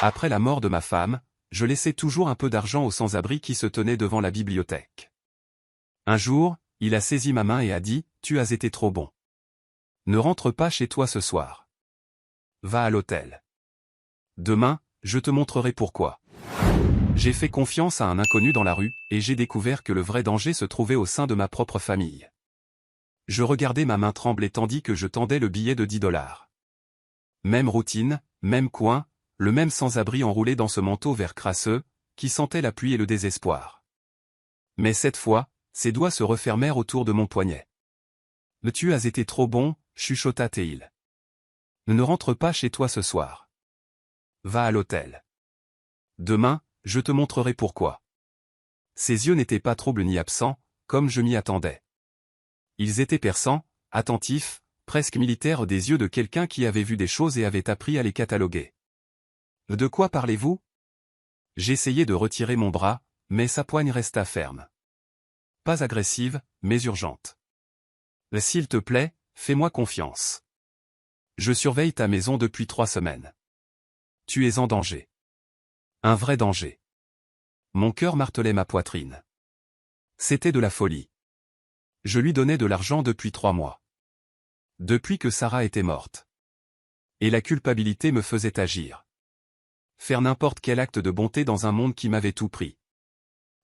Après la mort de ma femme, je laissais toujours un peu d'argent aux sans-abri qui se tenaient devant la bibliothèque. Un jour, il a saisi ma main et a dit, « Tu as été trop bon. Ne rentre pas chez toi ce soir. Va à l'hôtel. Demain, je te montrerai pourquoi. » J'ai fait confiance à un inconnu dans la rue, et j'ai découvert que le vrai danger se trouvait au sein de ma propre famille. Je regardais ma main trembler tandis que je tendais le billet de 10 $. Même routine, même coin, le même sans-abri enroulé dans ce manteau vert crasseux, qui sentait la pluie et le désespoir. Mais cette fois, ses doigts se refermèrent autour de mon poignet. « Tu as été trop bon », chuchota-t-il. « Ne rentre pas chez toi ce soir. Va à l'hôtel. Demain, je te montrerai pourquoi. » Ses yeux n'étaient pas troubles ni absents, comme je m'y attendais. Ils étaient perçants, attentifs, presque militaires, des yeux de quelqu'un qui avait vu des choses et avait appris à les cataloguer. « De quoi parlez-vous » J'essayai de retirer mon bras, mais sa poigne resta ferme. Pas agressive, mais urgente. « S'il te plaît, fais-moi confiance. Je surveille ta maison depuis 3 semaines. Tu es en danger. Un vrai danger. » Mon cœur martelait ma poitrine. C'était de la folie. Je lui donnais de l'argent depuis 3 mois. Depuis que Sarah était morte. Et la culpabilité me faisait agir. Faire n'importe quel acte de bonté dans un monde qui m'avait tout pris.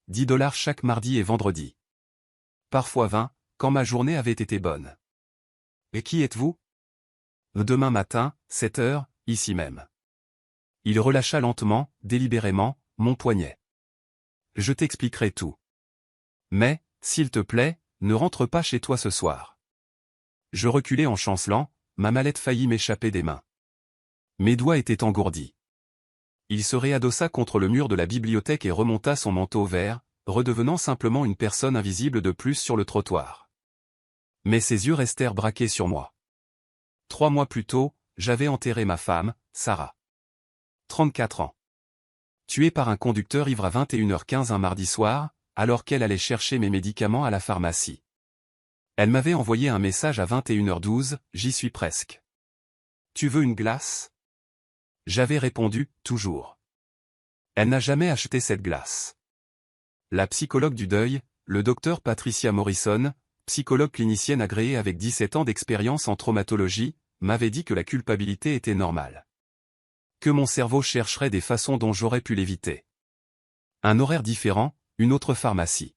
10 $ chaque mardi et vendredi. Parfois 20, quand ma journée avait été bonne. « Et qui êtes-vous » ? « Demain matin, 7 heures, ici même. » Il relâcha lentement, délibérément, mon poignet. « Je t'expliquerai tout. Mais, s'il te plaît, ne rentre pas chez toi ce soir. » Je reculai en chancelant, ma mallette faillit m'échapper des mains. Mes doigts étaient engourdis. Il se réadossa contre le mur de la bibliothèque et remonta son manteau vert, redevenant simplement une personne invisible de plus sur le trottoir. Mais ses yeux restèrent braqués sur moi. 3 mois plus tôt, j'avais enterré ma femme, Sarah. 34 ans. Tuée par un conducteur ivre à 21h15 un mardi soir, alors qu'elle allait chercher mes médicaments à la pharmacie. Elle m'avait envoyé un message à 21h12, « J'y suis presque. Tu veux une glace ?» J'avais répondu, « Toujours. » Elle n'a jamais acheté cette glace. La psychologue du deuil, le docteur Patricia Morrison, psychologue clinicienne agréée avec 17 ans d'expérience en traumatologie, m'avait dit que la culpabilité était normale. Que mon cerveau chercherait des façons dont j'aurais pu l'éviter. Un horaire différent, une autre pharmacie.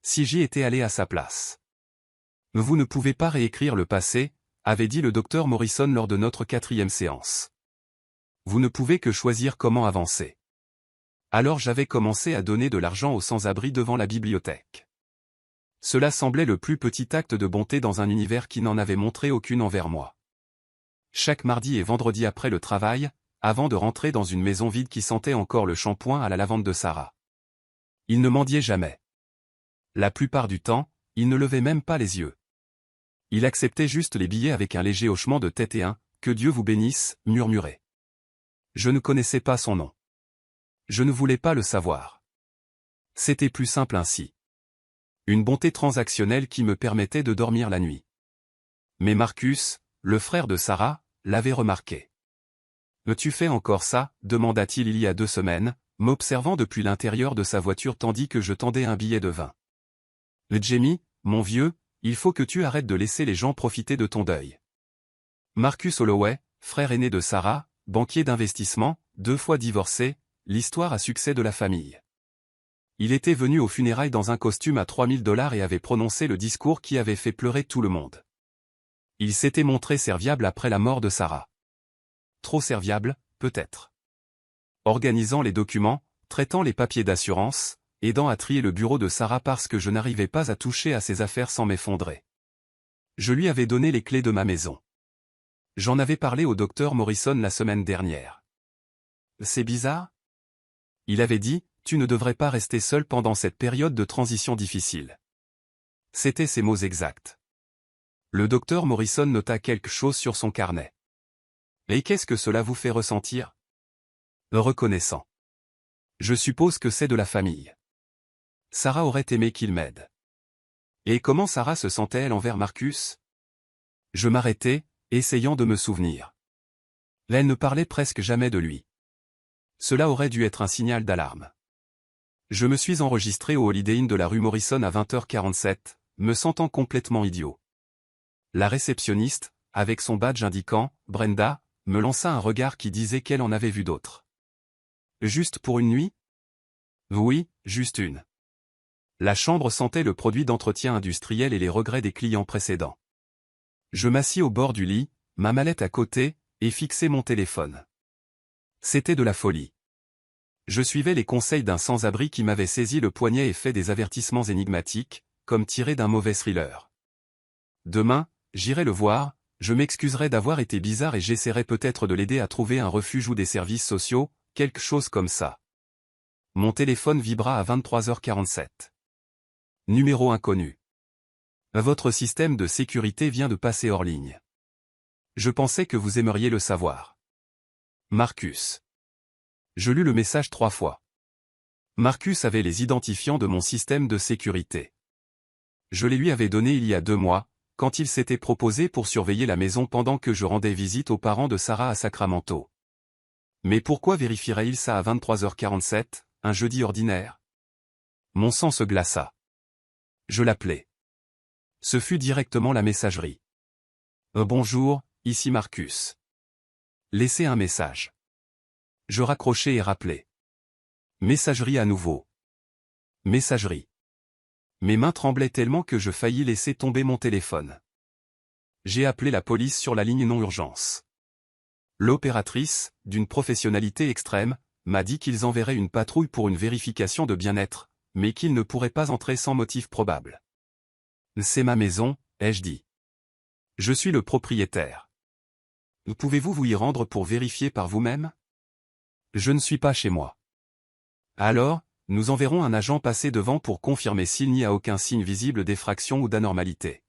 Si j'y étais allé à sa place. « Vous ne pouvez pas réécrire le passé », avait dit le docteur Morrison lors de notre 4e séance. Vous ne pouvez que choisir comment avancer. Alors j'avais commencé à donner de l'argent aux sans-abri devant la bibliothèque. Cela semblait le plus petit acte de bonté dans un univers qui n'en avait montré aucune envers moi. Chaque mardi et vendredi après le travail, avant de rentrer dans une maison vide qui sentait encore le shampoing à la lavande de Sarah. Il ne mendiait jamais. La plupart du temps, il ne levait même pas les yeux. Il acceptait juste les billets avec un léger hochement de tête et un « Que Dieu vous bénisse » murmuré. Je ne connaissais pas son nom. Je ne voulais pas le savoir. C'était plus simple ainsi. Une bonté transactionnelle qui me permettait de dormir la nuit. Mais Marcus, le frère de Sarah, l'avait remarqué. « Tu fais encore ça ?» demanda-t-il il y a 2 semaines, m'observant depuis l'intérieur de sa voiture tandis que je tendais un billet de 20. « Jamie, mon vieux, il faut que tu arrêtes de laisser les gens profiter de ton deuil. » Marcus Holloway, frère aîné de Sarah, banquier d'investissement, 2 fois divorcé, l'histoire à succès de la famille. Il était venu aux funérailles dans un costume à 3 000 $ et avait prononcé le discours qui avait fait pleurer tout le monde. Il s'était montré serviable après la mort de Sarah. Trop serviable, peut-être. Organisant les documents, traitant les papiers d'assurance, aidant à trier le bureau de Sarah parce que je n'arrivais pas à toucher à ses affaires sans m'effondrer. Je lui avais donné les clés de ma maison. J'en avais parlé au docteur Morrison la semaine dernière. C'est bizarre ? Il avait dit, « Tu ne devrais pas rester seul pendant cette période de transition difficile. » C'étaient ses mots exacts. Le docteur Morrison nota quelque chose sur son carnet. « Et qu'est-ce que cela vous fait ressentir ? » Reconnaissant. Je suppose que c'est de la famille. Sarah aurait aimé qu'il m'aide. Et comment Sarah se sentait-elle envers Marcus ? Je m'arrêtai, essayant de me souvenir. Elle ne parlait presque jamais de lui. Cela aurait dû être un signal d'alarme. Je me suis enregistré au Holiday Inn de la rue Morrison à 20h47, me sentant complètement idiot. La réceptionniste, avec son badge indiquant « Brenda », me lança un regard qui disait qu'elle en avait vu d'autres. Juste pour une nuit? Oui, juste une. La chambre sentait le produit d'entretien industriel et les regrets des clients précédents. Je m'assis au bord du lit, ma mallette à côté, et fixai mon téléphone. C'était de la folie. Je suivais les conseils d'un sans-abri qui m'avait saisi le poignet et fait des avertissements énigmatiques, comme tirés d'un mauvais thriller. Demain, j'irai le voir, je m'excuserai d'avoir été bizarre et j'essaierai peut-être de l'aider à trouver un refuge ou des services sociaux, quelque chose comme ça. Mon téléphone vibra à 23h47. Numéro inconnu. Votre système de sécurité vient de passer hors ligne. Je pensais que vous aimeriez le savoir. Marcus. Je lus le message 3 fois. Marcus avait les identifiants de mon système de sécurité. Je les lui avais donnés il y a 2 mois, quand il s'était proposé pour surveiller la maison pendant que je rendais visite aux parents de Sarah à Sacramento. Mais pourquoi vérifierait-il ça à 23h47, un jeudi ordinaire? Mon sang se glaça. Je l'appelai. Ce fut directement la messagerie. Bonjour, ici Marcus. Laissez un message. Je raccrochai et rappelai. Messagerie à nouveau. Messagerie. Mes mains tremblaient tellement que je faillis laisser tomber mon téléphone. J'ai appelé la police sur la ligne non-urgence. L'opératrice, d'une professionnalité extrême, m'a dit qu'ils enverraient une patrouille pour une vérification de bien-être, mais qu'ils ne pourraient pas entrer sans motif probable. C'est ma maison, ai-je dit. Je suis le propriétaire. Pouvez-vous vous y rendre pour vérifier par vous-même? Je ne suis pas chez moi. Alors, nous enverrons un agent passer devant pour confirmer s'il n'y a aucun signe visible d'effraction ou d'anormalité.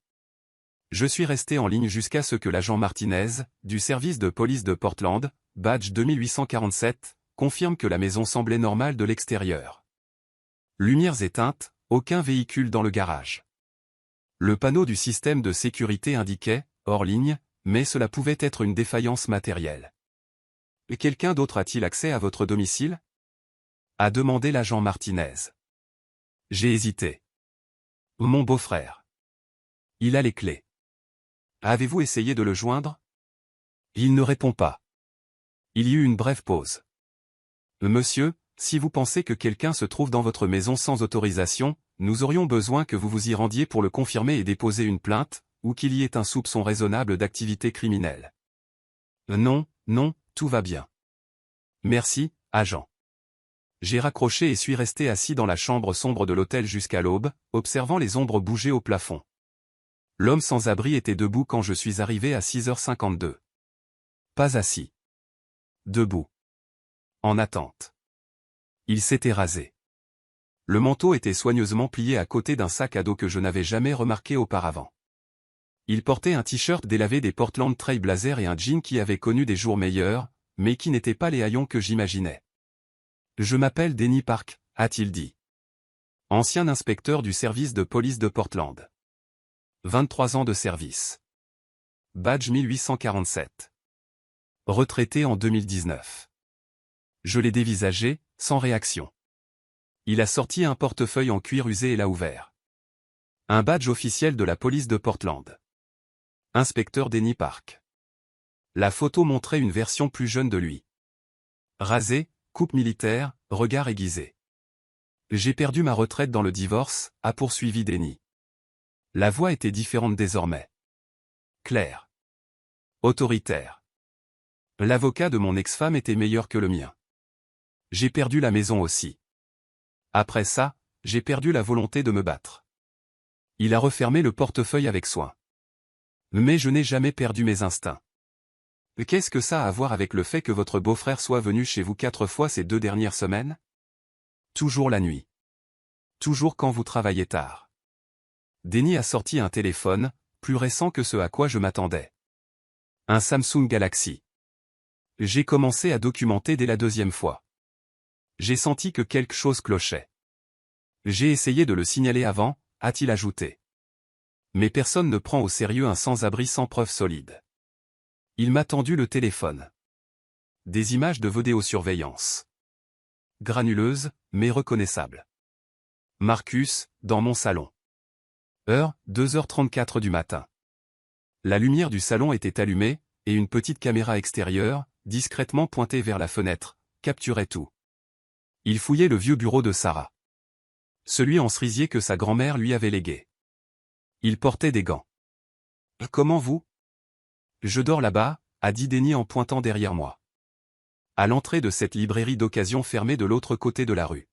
Je suis resté en ligne jusqu'à ce que l'agent Martinez, du service de police de Portland, badge 2847, confirme que la maison semblait normale de l'extérieur. Lumières éteintes, aucun véhicule dans le garage. Le panneau du système de sécurité indiquait « hors ligne », mais cela pouvait être une défaillance matérielle. Et quelqu'un d'autre a-t-il accès à votre domicile? A demandé l'agent Martinez. J'ai hésité. Mon beau-frère. Il a les clés. Avez-vous essayé de le joindre? Il ne répond pas. Il y eut une brève pause. Monsieur, si vous pensez que quelqu'un se trouve dans votre maison sans autorisation, nous aurions besoin que vous vous y rendiez pour le confirmer et déposer une plainte, ou qu'il y ait un soupçon raisonnable d'activité criminelle. Non, non, tout va bien. Merci, agent. J'ai raccroché et suis resté assis dans la chambre sombre de l'hôtel jusqu'à l'aube, observant les ombres bouger au plafond. L'homme sans abri était debout quand je suis arrivé à 6h52. Pas assis. Debout. En attente. Il s'était rasé. Le manteau était soigneusement plié à côté d'un sac à dos que je n'avais jamais remarqué auparavant. Il portait un t-shirt délavé des Portland Trail Blazers et un jean qui avait connu des jours meilleurs, mais qui n'étaient pas les haillons que j'imaginais. Je m'appelle Denny Park, a-t-il dit. Ancien inspecteur du service de police de Portland. 23 ans de service. Badge 1847. Retraité en 2019. Je l'ai dévisagé, sans réaction. Il a sorti un portefeuille en cuir usé et l'a ouvert. Un badge officiel de la police de Portland. Inspecteur Denny Park. La photo montrait une version plus jeune de lui. Rasé, coupe militaire, regard aiguisé. J'ai perdu ma retraite dans le divorce, a poursuivi Denny. La voix était différente désormais. Claire. Autoritaire. L'avocat de mon ex-femme était meilleur que le mien. J'ai perdu la maison aussi. Après ça, j'ai perdu la volonté de me battre. Il a refermé le portefeuille avec soin. Mais je n'ai jamais perdu mes instincts. Qu'est-ce que ça a à voir avec le fait que votre beau-frère soit venu chez vous 4 fois ces 2 dernières semaines? Toujours la nuit. Toujours quand vous travaillez tard. Denny a sorti un téléphone, plus récent que ce à quoi je m'attendais. Un Samsung Galaxy. J'ai commencé à documenter dès la 2e fois. J'ai senti que quelque chose clochait. J'ai essayé de le signaler avant, a-t-il ajouté. Mais personne ne prend au sérieux un sans-abri sans preuve solide. Il m'a tendu le téléphone. Des images de vidéosurveillance. granuleuse, mais reconnaissable. Marcus, dans mon salon. Heure, 2h34 du matin. La lumière du salon était allumée, et une petite caméra extérieure, discrètement pointée vers la fenêtre, capturait tout. Il fouillait le vieux bureau de Sarah. Celui en cerisier que sa grand-mère lui avait légué. Il portait des gants. « Comment vous ? » ?»« Je dors là-bas, » a dit Denny en pointant derrière moi. À l'entrée de cette librairie d'occasion fermée de l'autre côté de la rue.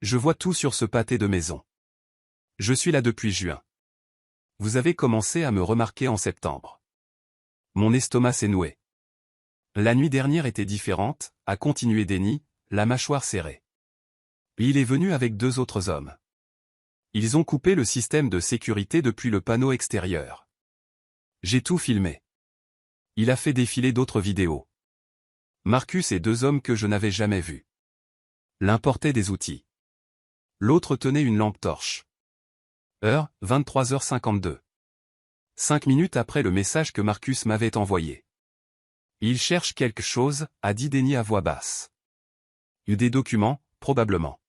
Je vois tout sur ce pâté de maison. Je suis là depuis juin. Vous avez commencé à me remarquer en septembre. Mon estomac s'est noué. La nuit dernière était différente, a continué Denny, la mâchoire serrée. Il est venu avec 2 autres hommes. Ils ont coupé le système de sécurité depuis le panneau extérieur. J'ai tout filmé. Il a fait défiler d'autres vidéos. Marcus et 2 hommes que je n'avais jamais vus. L'un portait des outils. L'autre tenait une lampe torche. Heure, 23h52. 5 minutes après le message que Marcus m'avait envoyé. Il cherche quelque chose, a dit Denny à voix basse. Des documents, probablement.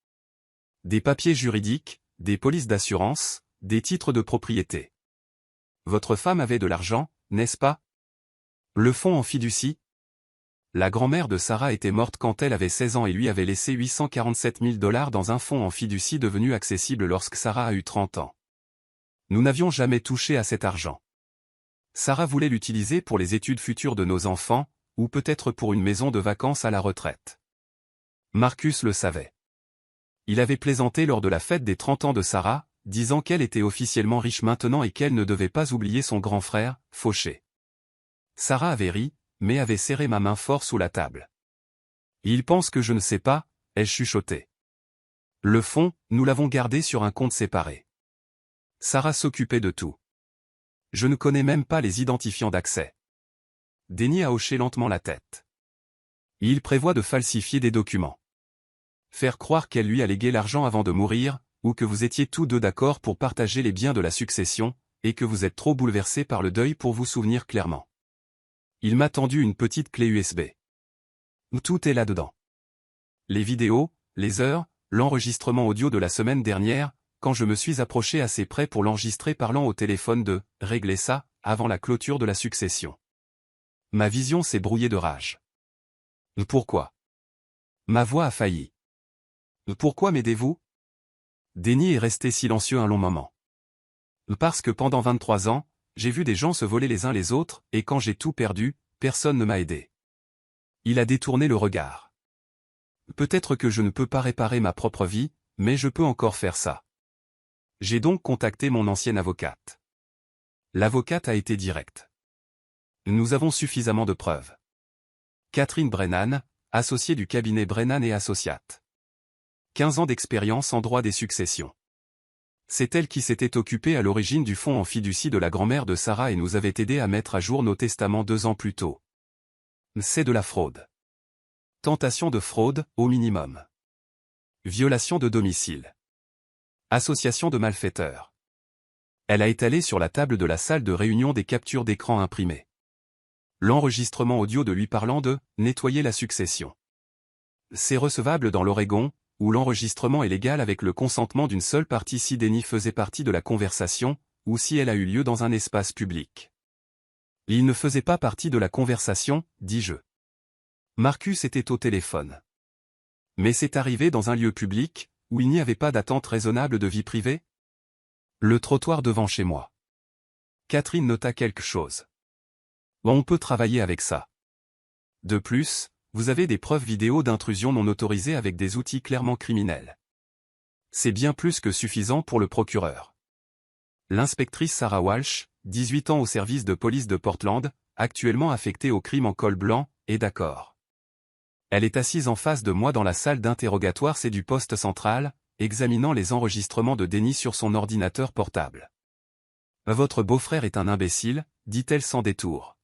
Des papiers juridiques, des polices d'assurance, des titres de propriété. Votre femme avait de l'argent, n'est-ce pas? Le fonds en fiducie? La grand-mère de Sarah était morte quand elle avait 16 ans et lui avait laissé 847 000 $ dans un fonds en fiducie devenu accessible lorsque Sarah a eu 30 ans. Nous n'avions jamais touché à cet argent. Sarah voulait l'utiliser pour les études futures de nos enfants, ou peut-être pour une maison de vacances à la retraite. Marcus le savait. Il avait plaisanté lors de la fête des 30 ans de Sarah, disant qu'elle était officiellement riche maintenant et qu'elle ne devait pas oublier son grand frère, fauché. Sarah avait ri, mais avait serré ma main fort sous la table. Il pense que je ne sais pas, ai-je chuchoté. Le fonds, nous l'avons gardé sur un compte séparé. Sarah s'occupait de tout. Je ne connais même pas les identifiants d'accès. Denny a hoché lentement la tête. Il prévoit de falsifier des documents. Faire croire qu'elle lui a légué l'argent avant de mourir, ou que vous étiez tous deux d'accord pour partager les biens de la succession, et que vous êtes trop bouleversés par le deuil pour vous souvenir clairement. Il m'a tendu une petite clé USB. Tout est là-dedans. Les vidéos, les heures, l'enregistrement audio de la semaine dernière, quand je me suis approché assez près pour l'enregistrer parlant au téléphone de « régler ça » avant la clôture de la succession. Ma vision s'est brouillée de rage. Pourquoi? Ma voix a failli. Pourquoi m'aidez-vous? Denny est resté silencieux un long moment. Parce que pendant 23 ans, j'ai vu des gens se voler les uns les autres, et quand j'ai tout perdu, personne ne m'a aidé. Il a détourné le regard. Peut-être que je ne peux pas réparer ma propre vie, mais je peux encore faire ça. J'ai donc contacté mon ancienne avocate. L'avocate a été directe. Nous avons suffisamment de preuves. Catherine Brennan, associée du cabinet Brennan et Associates. 15 ans d'expérience en droit des successions. C'est elle qui s'était occupée à l'origine du fonds en fiducie de la grand-mère de Sarah et nous avait aidé à mettre à jour nos testaments 2 ans plus tôt. C'est de la fraude. Tentation de fraude, au minimum. Violation de domicile. Association de malfaiteurs. Elle a étalé sur la table de la salle de réunion des captures d'écran imprimées. L'enregistrement audio de lui parlant de « nettoyer la succession ». C'est recevable dans l'Oregon, où l'enregistrement est légal avec le consentement d'une seule partie si Denny faisait partie de la conversation, ou si elle a eu lieu dans un espace public. Il ne faisait pas partie de la conversation, dis-je. Marcus était au téléphone. Mais c'est arrivé dans un lieu public, où il n'y avait pas d'attente raisonnable de vie privée? Le trottoir devant chez moi. Catherine nota quelque chose. On peut travailler avec ça. De plus, vous avez des preuves vidéo d'intrusion non autorisée avec des outils clairement criminels. C'est bien plus que suffisant pour le procureur. L'inspectrice Sarah Walsh, 18 ans au service de police de Portland, actuellement affectée au crime en col blanc, est d'accord. Elle est assise en face de moi dans la salle d'interrogatoire du poste central, examinant les enregistrements de Denny sur son ordinateur portable. Votre beau-frère est un imbécile, dit-elle sans détour.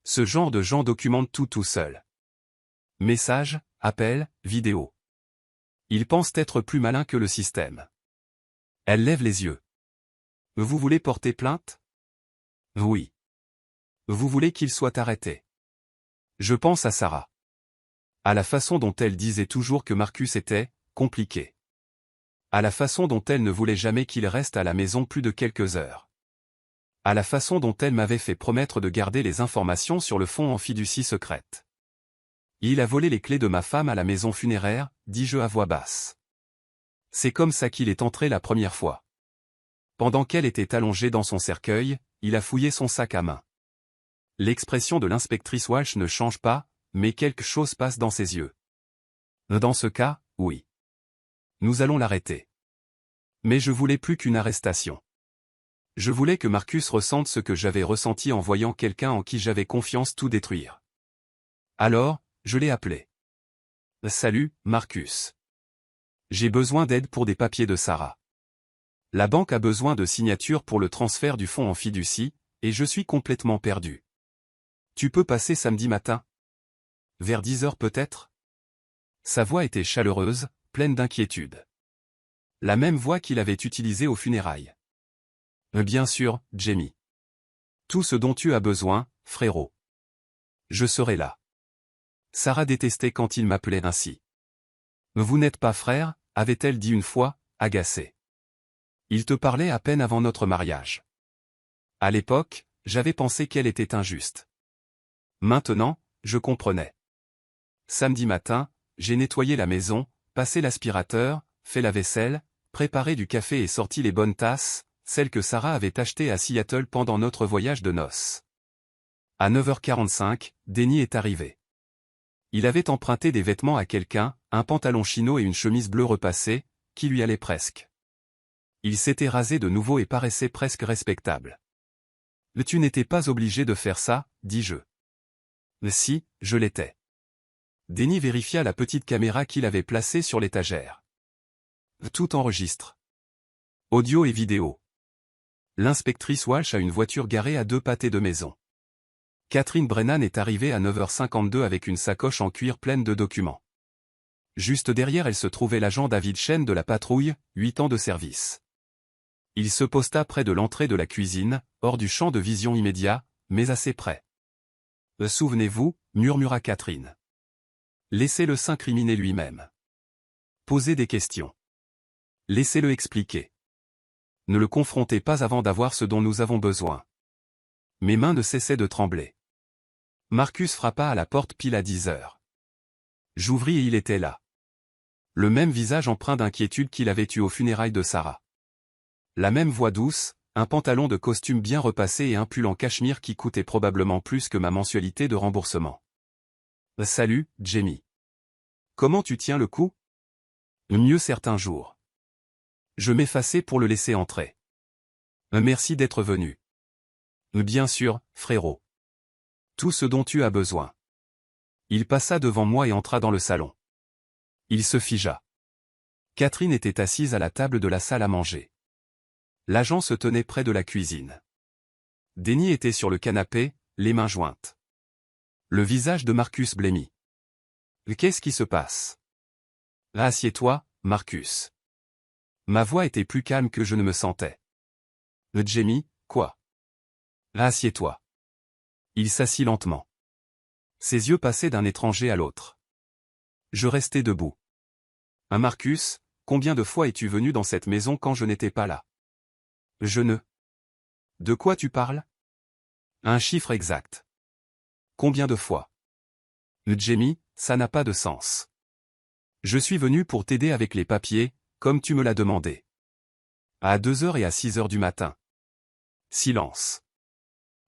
Ce genre de gens documente tout seul. Messages, appels, vidéos. Ils pensent être plus malins que le système. Elle lève les yeux. Vous voulez porter plainte? Oui. Vous voulez qu'il soit arrêté? Je pense à Sarah. À la façon dont elle disait toujours que Marcus était compliqué. À la façon dont elle ne voulait jamais qu'il reste à la maison plus de quelques heures. À la façon dont elle m'avait fait promettre de garder les informations sur le fonds en fiducie secrète. Il a volé les clés de ma femme à la maison funéraire, dis-je à voix basse. C'est comme ça qu'il est entré la première fois. Pendant qu'elle était allongée dans son cercueil, il a fouillé son sac à main. L'expression de l'inspectrice Walsh ne change pas, mais quelque chose passe dans ses yeux. Dans ce cas, oui. Nous allons l'arrêter. Mais je voulais plus qu'une arrestation. Je voulais que Marcus ressente ce que j'avais ressenti en voyant quelqu'un en qui j'avais confiance tout détruire. Alors, je l'ai appelé. Salut, Marcus. J'ai besoin d'aide pour des papiers de Sarah. La banque a besoin de signatures pour le transfert du fonds en fiducie, et je suis complètement perdu. Tu peux passer samedi matin? Vers 10 heures peut-être? Sa voix était chaleureuse, pleine d'inquiétude. La même voix qu'il avait utilisée aux funérailles. Bien sûr, Jamie. Tout ce dont tu as besoin, frérot. Je serai là. Sarah détestait quand il m'appelait ainsi. Vous n'êtes pas frère, avait-elle dit une fois, agacée. Il te parlait à peine avant notre mariage. À l'époque, j'avais pensé qu'elle était injuste. Maintenant, je comprenais. Samedi matin, j'ai nettoyé la maison, passé l'aspirateur, fait la vaisselle, préparé du café et sorti les bonnes tasses, celles que Sarah avait achetées à Seattle pendant notre voyage de noces. À 9h45, Denny est arrivé. Il avait emprunté des vêtements à quelqu'un, un pantalon chino et une chemise bleue repassée, qui lui allaient presque. Il s'était rasé de nouveau et paraissait presque respectable. « Tu n'étais pas obligé de faire ça, dis-je. » Si, je l'étais. Denny vérifia la petite caméra qu'il avait placée sur l'étagère. Tout enregistre. Audio et vidéo. L'inspectrice Walsh a une voiture garée à 2 pâtés de maison. Catherine Brennan est arrivée à 9h52 avec une sacoche en cuir pleine de documents. Juste derrière elle se trouvait l'agent David Chen de la patrouille, 8 ans de service. Il se posta près de l'entrée de la cuisine, hors du champ de vision immédiat, mais assez près. « Souvenez-vous » murmura Catherine. « Laissez-le s'incriminer lui-même. Posez des questions. Laissez-le expliquer. Ne le confrontez pas avant d'avoir ce dont nous avons besoin. » Mes mains ne cessaient de trembler. Marcus frappa à la porte pile à 10 heures. J'ouvris et il était là. Le même visage empreint d'inquiétude qu'il avait eu aux funérailles de Sarah. La même voix douce, un pantalon de costume bien repassé et un pull en cachemire qui coûtait probablement plus que ma mensualité de remboursement. « Salut, Jamie. Comment tu tiens le coup ? » Mieux certains jours. Je m'effaçais pour le laisser entrer. « Merci d'être venu. » Bien sûr, frérot. Tout ce dont tu as besoin. Il passa devant moi et entra dans le salon. Il se figea. Catherine était assise à la table de la salle à manger. L'agent se tenait près de la cuisine. Denny était sur le canapé, les mains jointes. Le visage de Marcus blêmit. Qu'est-ce qui se passe? Assieds-toi, Marcus. Ma voix était plus calme que je ne me sentais. Jamie, quoi? Assieds-toi. Il s'assit lentement. Ses yeux passaient d'un étranger à l'autre. Je restai debout. Marcus, combien de fois es-tu venu dans cette maison quand je n'étais pas là? Je ne. De quoi tu parles? Un chiffre exact. Combien de fois? Jamie, ça n'a pas de sens. Je suis venu pour t'aider avec les papiers, comme tu me l'as demandé. À 2h et à 6h du matin. Silence.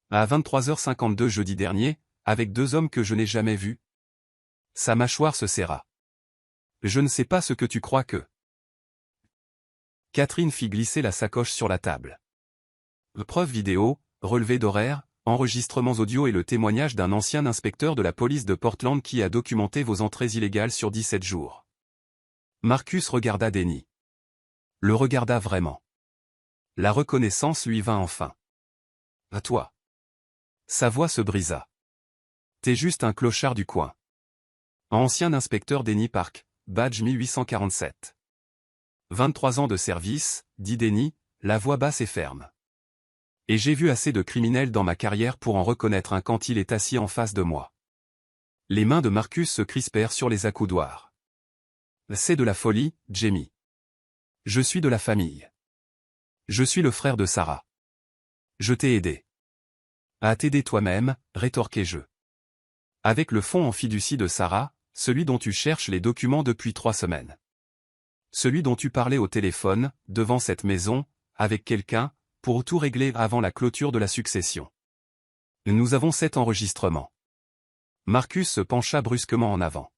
À 23h52 jeudi dernier, avec 2 hommes que je n'ai jamais vus. Sa mâchoire se serra. Je ne sais pas ce que tu crois que. Catherine fit glisser la sacoche sur la table. Preuves vidéo, relevés d'horaires, enregistrements audio et le témoignage d'un ancien inspecteur de la police de Portland qui a documenté vos entrées illégales sur 17 jours. Marcus regarda Denny. Le regarda vraiment. La reconnaissance lui vint enfin. À toi. Sa voix se brisa. T'es juste un clochard du coin. Ancien inspecteur Denny Park, badge 1847. 23 ans de service, dit Denny, la voix basse et ferme. Et j'ai vu assez de criminels dans ma carrière pour en reconnaître un quand il est assis en face de moi. Les mains de Marcus se crispèrent sur les accoudoirs. C'est de la folie, Jamie. Je suis de la famille. Je suis le frère de Sarah. Je t'ai aidé. À t'aider toi-même, rétorquai-je. Avec le fonds en fiducie de Sarah, celui dont tu cherches les documents depuis 3 semaines. Celui dont tu parlais au téléphone, devant cette maison, avec quelqu'un, pour tout régler avant la clôture de la succession. Nous avons cet enregistrement. Marcus se pencha brusquement en avant.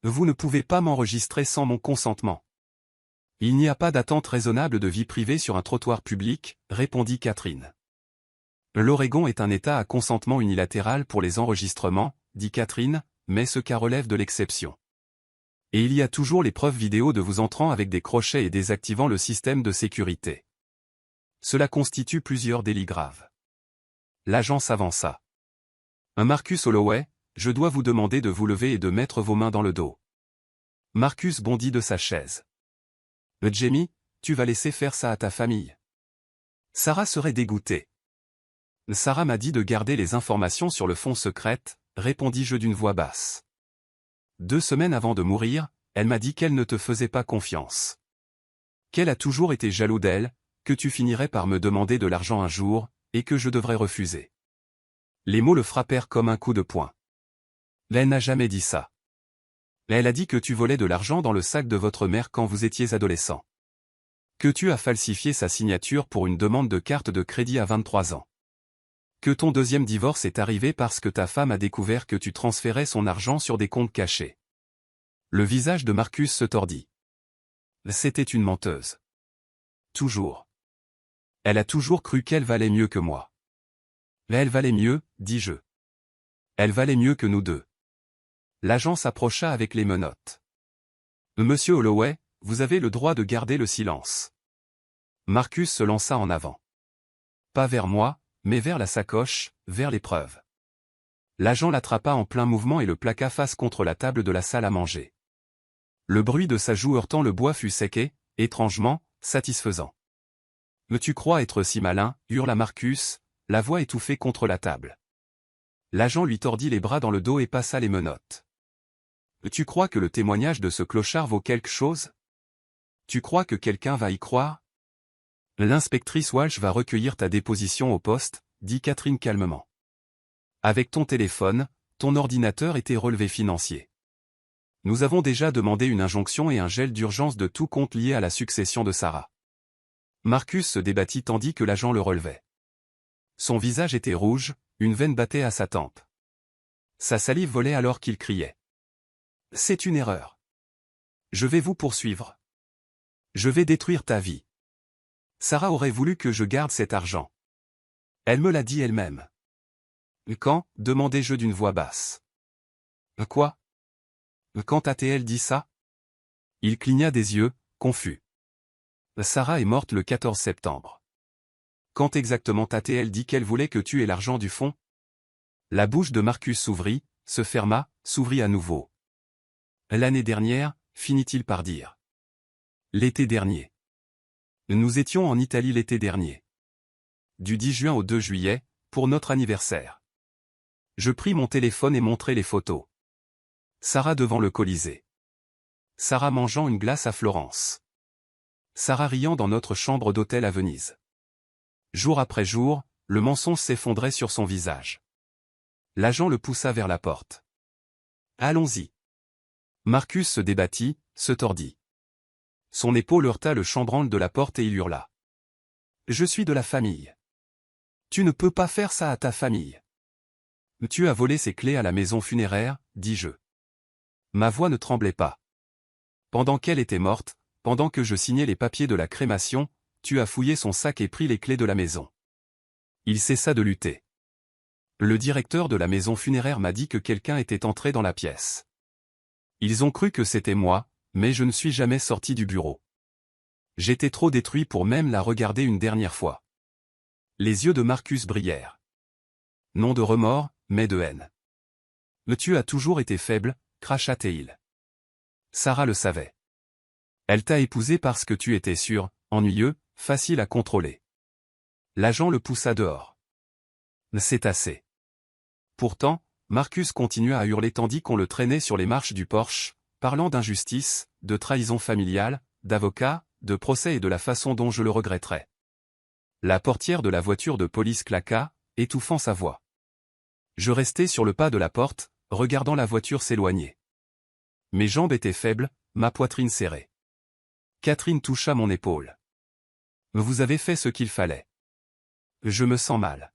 Vous ne pouvez pas m'enregistrer sans mon consentement. Il n'y a pas d'attente raisonnable de vie privée sur un trottoir public, répondit Catherine. L'Oregon est un État à consentement unilatéral pour les enregistrements, dit Catherine, mais ce cas relève de l'exception. Et il y a toujours les preuves vidéo de vous entrant avec des crochets et désactivant le système de sécurité. Cela constitue plusieurs délits graves. L'agent s'avança. Marcus Holloway, je dois vous demander de vous lever et de mettre vos mains dans le dos. Marcus bondit de sa chaise. Jamie, tu vas laisser faire ça à ta famille. Sarah serait dégoûtée. Sarah m'a dit de garder les informations sur le fonds secrète, répondis-je d'une voix basse. 2 semaines avant de mourir, elle m'a dit qu'elle ne te faisait pas confiance. Qu'elle a toujours été jaloux d'elle, que tu finirais par me demander de l'argent un jour, et que je devrais refuser. Les mots le frappèrent comme un coup de poing. Elle n'a jamais dit ça. Elle a dit que tu volais de l'argent dans le sac de votre mère quand vous étiez adolescent. Que tu as falsifié sa signature pour une demande de carte de crédit à 23 ans. Que ton 2e divorce est arrivé parce que ta femme a découvert que tu transférais son argent sur des comptes cachés. Le visage de Marcus se tordit. C'était une menteuse. Toujours. Elle a toujours cru qu'elle valait mieux que moi. Elle valait mieux, dis-je. Elle valait mieux que nous deux. L'agent s'approcha avec les menottes. Monsieur Holloway, vous avez le droit de garder le silence. Marcus se lança en avant. Pas vers moi, mais vers la sacoche, vers les preuves. L'agent l'attrapa en plein mouvement et le plaqua face contre la table de la salle à manger. Le bruit de sa joue heurtant le bois fut sec et, étrangement, satisfaisant. Mais tu crois être si malin, hurla Marcus, la voix étouffée contre la table. L'agent lui tordit les bras dans le dos et passa les menottes. Tu crois que le témoignage de ce clochard vaut quelque chose? Tu crois que quelqu'un va y croire? L'inspectrice Walsh va recueillir ta déposition au poste, dit Catherine calmement. Avec ton téléphone, ton ordinateur et tes relevés financiers. Nous avons déjà demandé une injonction et un gel d'urgence de tout compte lié à la succession de Sarah. Marcus se débattit tandis que l'agent le relevait. Son visage était rouge, une veine battait à sa tempe. Sa salive volait alors qu'il criait. C'est une erreur. Je vais vous poursuivre. Je vais détruire ta vie. Sarah aurait voulu que je garde cet argent. Elle me l'a dit elle-même. Quand, demandai-je d'une voix basse. Quoi? Quand a-t-elle dit ça? Il cligna des yeux, confus. Sarah est morte le 14 septembre. Quand exactement a-t-elle dit qu'elle voulait que tu aies l'argent du fonds? La bouche de Marcus s'ouvrit, se ferma, s'ouvrit à nouveau. L'année dernière, finit-il par dire. L'été dernier. Nous étions en Italie l'été dernier. Du 10 juin au 2 juillet, pour notre anniversaire. Je pris mon téléphone et montrai les photos. Sarah devant le Colisée. Sarah mangeant une glace à Florence. Sarah riant dans notre chambre d'hôtel à Venise. Jour après jour, le mensonge s'effondrait sur son visage. L'agent le poussa vers la porte. Allons-y. Marcus se débattit, se tordit. Son épaule heurta le chambranle de la porte et il hurla. Je suis de la famille. Tu ne peux pas faire ça à ta famille. Tu as volé ses clés à la maison funéraire, dis-je. Ma voix ne tremblait pas. Pendant qu'elle était morte, pendant que je signais les papiers de la crémation, tu as fouillé son sac et pris les clés de la maison. Il cessa de lutter. Le directeur de la maison funéraire m'a dit que quelqu'un était entré dans la pièce. Ils ont cru que c'était moi, mais je ne suis jamais sorti du bureau. J'étais trop détruit pour même la regarder une dernière fois. Les yeux de Marcus brillèrent. Non de remords, mais de haine. Mais tu as toujours été faible, cracha-t-il. Sarah le savait. Elle t'a épousé parce que tu étais sûr, ennuyeux, facile à contrôler. L'agent le poussa dehors. C'est assez. Pourtant, Marcus continua à hurler tandis qu'on le traînait sur les marches du porche, parlant d'injustice, de trahison familiale, d'avocat, de procès et de la façon dont je le regretterais. La portière de la voiture de police claqua, étouffant sa voix. Je restai sur le pas de la porte, regardant la voiture s'éloigner. Mes jambes étaient faibles, ma poitrine serrée. Catherine toucha mon épaule. Vous avez fait ce qu'il fallait. Je me sens mal.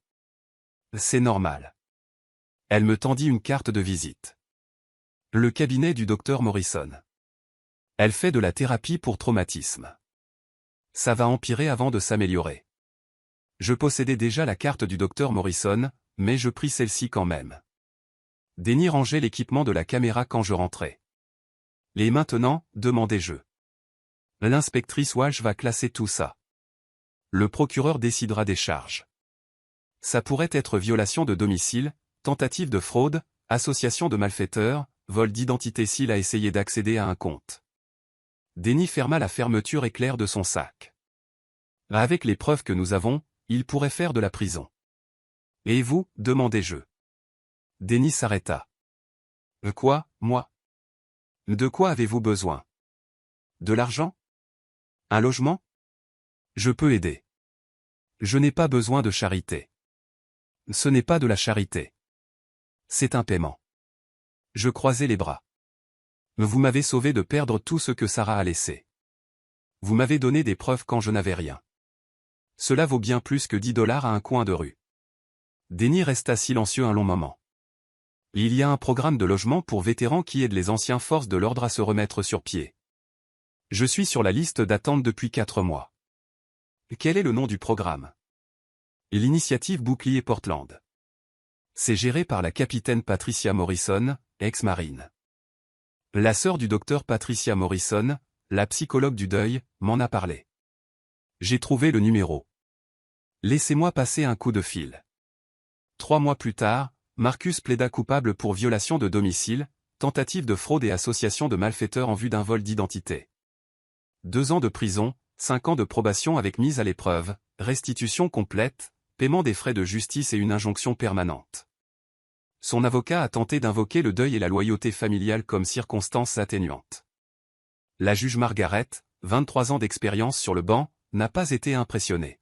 C'est normal. Elle me tendit une carte de visite. Le cabinet du docteur Morrison. Elle fait de la thérapie pour traumatisme. Ça va empirer avant de s'améliorer. Je possédais déjà la carte du docteur Morrison, mais je pris celle-ci quand même. Denny rangeait l'équipement de la caméra quand je rentrais. Et maintenant, demandai-je. L'inspectrice Walsh va classer tout ça. Le procureur décidera des charges. Ça pourrait être violation de domicile, tentative de fraude, association de malfaiteurs, vol d'identité s'il a essayé d'accéder à un compte. Denny ferma la fermeture éclair de son sac. Avec les preuves que nous avons, il pourrait faire de la prison. Et vous, demandai-je. Denny s'arrêta. Quoi, moi? De quoi avez-vous besoin? De l'argent? Un logement? Je peux aider. Je n'ai pas besoin de charité. Ce n'est pas de la charité. C'est un paiement. Je croisai les bras. Vous m'avez sauvé de perdre tout ce que Sarah a laissé. Vous m'avez donné des preuves quand je n'avais rien. Cela vaut bien plus que $10 à un coin de rue. Denny resta silencieux un long moment. Il y a un programme de logement pour vétérans qui aide les anciens forces de l'ordre à se remettre sur pied. Je suis sur la liste d'attente depuis 4 mois. Quel est le nom du programme? L'initiative Bouclier Portland. C'est géré par la capitaine Patricia Morrison, ex-marine. La sœur du docteur Patricia Morrison, la psychologue du deuil, m'en a parlé. J'ai trouvé le numéro. Laissez-moi passer un coup de fil. 3 mois plus tard, Marcus plaida coupable pour violation de domicile, tentative de fraude et association de malfaiteurs en vue d'un vol d'identité. 2 ans de prison, 5 ans de probation avec mise à l'épreuve, restitution complète, paiement des frais de justice et une injonction permanente. Son avocat a tenté d'invoquer le deuil et la loyauté familiale comme circonstances atténuantes. La juge Margaret, 23 ans d'expérience sur le banc, n'a pas été impressionnée.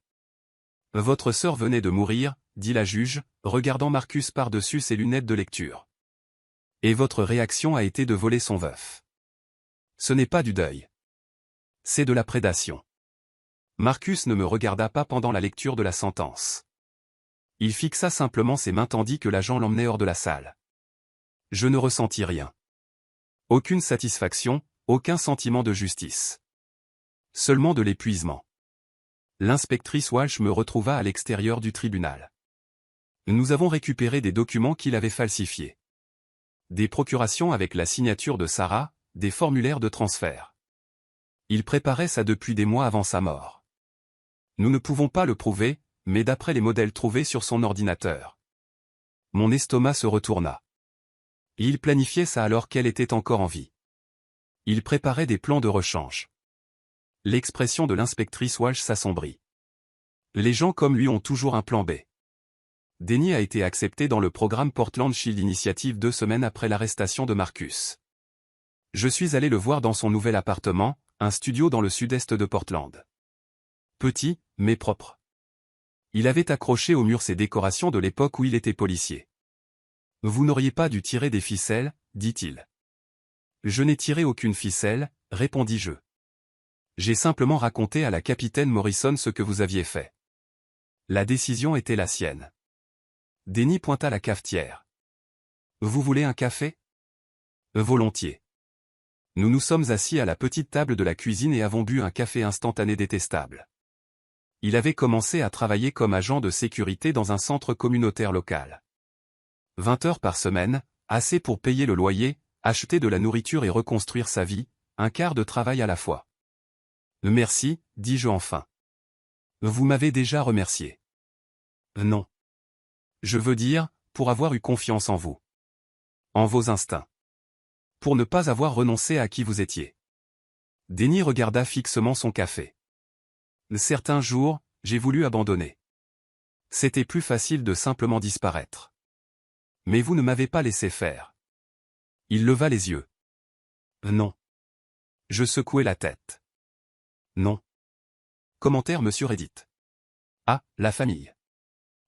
Votre sœur venait de mourir, dit la juge, regardant Marcus par-dessus ses lunettes de lecture. Et votre réaction a été de voler son veuf. Ce n'est pas du deuil. C'est de la prédation. Marcus ne me regarda pas pendant la lecture de la sentence. Il fixa simplement ses mains tandis que l'agent l'emmenait hors de la salle. Je ne ressentis rien. Aucune satisfaction, aucun sentiment de justice. Seulement de l'épuisement. L'inspectrice Walsh me retrouva à l'extérieur du tribunal. Nous avons récupéré des documents qu'il avait falsifiés. Des procurations avec la signature de Sarah, des formulaires de transfert. Il préparait ça depuis des mois avant sa mort. Nous ne pouvons pas le prouver, mais d'après les modèles trouvés sur son ordinateur. Mon estomac se retourna. Il planifiait ça alors qu'elle était encore en vie. Il préparait des plans de rechange. L'expression de l'inspectrice Walsh s'assombrit. Les gens comme lui ont toujours un plan B. Denny a été accepté dans le programme Portland Shield Initiative 2 semaines après l'arrestation de Marcus. Je suis allé le voir dans son nouvel appartement, un studio dans le sud-est de Portland. Petit, mais propre. Il avait accroché au mur ses décorations de l'époque où il était policier. Vous n'auriez pas dû tirer des ficelles, dit-il. Je n'ai tiré aucune ficelle, répondis-je. J'ai simplement raconté à la capitaine Morrison ce que vous aviez fait. La décision était la sienne. Denny pointa la cafetière. Vous voulez un café? Volontiers. Nous nous sommes assis à la petite table de la cuisine et avons bu un café instantané détestable. Il avait commencé à travailler comme agent de sécurité dans un centre communautaire local. 20 heures par semaine, assez pour payer le loyer, acheter de la nourriture et reconstruire sa vie, un quart de travail à la fois. Merci, dis-je enfin. Vous m'avez déjà remercié. Non. Je veux dire, pour avoir eu confiance en vous. En vos instincts. Pour ne pas avoir renoncé à qui vous étiez. Denny regarda fixement son café. Certains jours, j'ai voulu abandonner. C'était plus facile de simplement disparaître. Mais vous ne m'avez pas laissé faire. Il leva les yeux. Non. Je secouai la tête. Non. Commentaire Monsieur Reddit. Ah, la famille.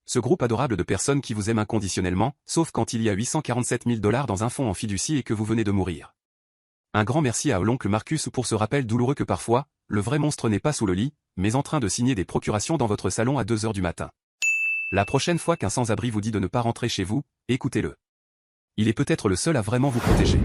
Ce groupe adorable de personnes qui vous aiment inconditionnellement, sauf quand il y a 847 000 $ dans un fonds en fiducie et que vous venez de mourir. Un grand merci à l'oncle Marcus pour ce rappel douloureux que parfois, le vrai monstre n'est pas sous le lit, mais en train de signer des procurations dans votre salon à 2 heures du matin. La prochaine fois qu'un sans-abri vous dit de ne pas rentrer chez vous, écoutez-le. Il est peut-être le seul à vraiment vous protéger.